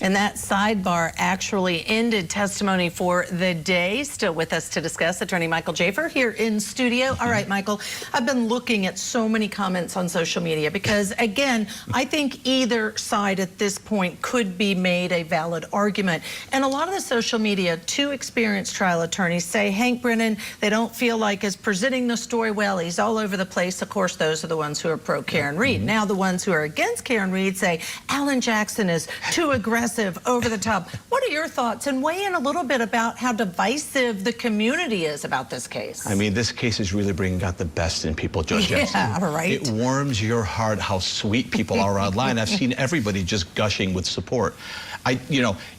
And that sidebar actually ended testimony for the day. Still with us to discuss, Attorney Michael Jaafar here in studio. All right, Michael, I've been looking at so many comments on social media because, again, I think either side at this point could be made a valid argument. And a lot of the social media, two experienced trial attorneys say Hank Brennan, they don't feel like is presenting the story well. He's all over the place. Of course, those are the ones who are pro Karen Read. Now the ones who are against Karen Read say Alan Jackson is too aggressive, over the top. What are your thoughts? And weigh in a little bit about how divisive the community is about this case. I mean, this case is really bringing out the best in people, Judge Jackson. Yeah, right. It warms your heart how sweet people are online. I've seen everybody just gushing with support.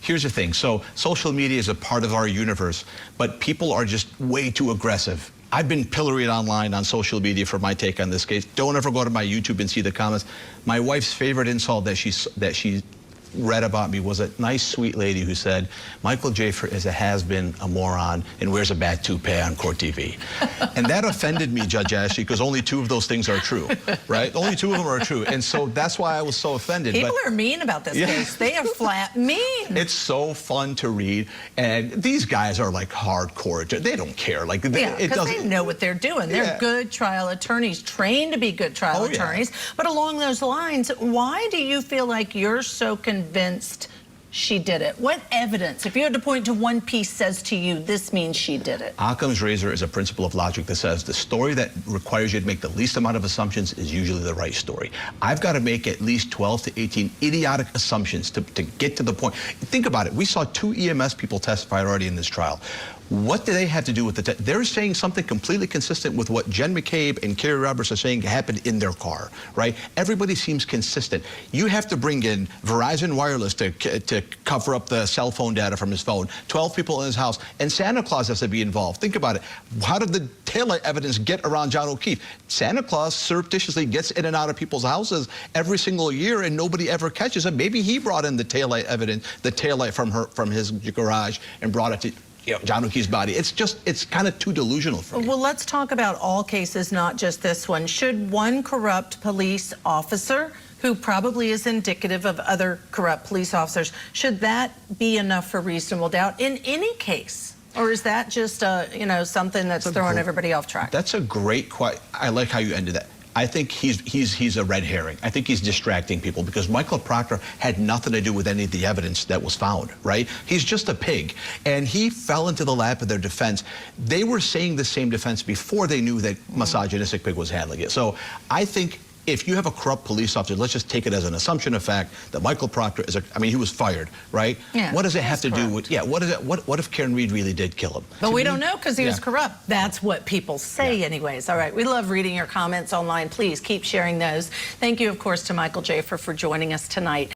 Here's the thing. So social media is a part of our universe, but people are just way too aggressive. I've been pilloried online on social media for my take on this case. Don't ever go to my YouTube and see the comments. My wife's favorite insult that she read about me was a nice, sweet lady who said, Michael Jaafar is a has-been, a moron, and wears a bad toupee on court TV. And that offended me, Judge Ashley, because only two of those things are true, right? Only two of them are true. And so that's why I was so offended. People are mean about this case. They are flat mean. It's so fun to read. And these guys are like hardcore. They don't care. Like, because they know what they're doing. They're good trial attorneys, trained to be good trial attorneys. But along those lines, why do you feel like you're so convinced she did it? What evidence, if you had to point to one piece, says to you this means she did it? Occam's razor is a principle of logic that says the story that requires you to make the least amount of assumptions is usually the right story. I've got to make at least 12 to 18 idiotic assumptions to get to the point. Think about it. We saw 2 EMS people testify already in this trial. What do they have to do with the they're saying something completely consistent with what Jen McCabe and Carrie Roberts are saying happened in their car, right? Everybody seems consistent. You have to bring in Verizon Wireless to cover up the cell phone data from his phone, 12 people in his house, and Santa Claus has to be involved. Think about it. How did the taillight evidence get around John O'Keefe? Santa Claus surreptitiously gets in and out of people's houses every single year, and nobody ever catches him. Maybe he brought in the taillight evidence, the taillight from his garage, and brought it to John O'Keefe's body. It's kind of too delusional for me. Well, let's talk about all cases, not just this one. Should one corrupt police officer, who probably is indicative of other corrupt police officers, should that be enough for reasonable doubt in any case? Or is that just something that's throwing everybody off track? That's a great question. I like how you ended that. I think he's a red herring. I think he's distracting people because Michael Proctor had nothing to do with any of the evidence that was found, right? He's just a pig. And he fell into the lap of their defense. They were saying the same defense before they knew that misogynistic pig was handling it. So I think if you have a corrupt police officer, let's just take it as an assumption of fact that Michael Proctor is he was fired, right? Yeah, what does it have to do with, what if Karen Read really did kill him? But we don't know because he was corrupt. That's what people say anyways. All right, we love reading your comments online. Please keep sharing those. Thank you, of course, to Michael Jaafar for joining us tonight.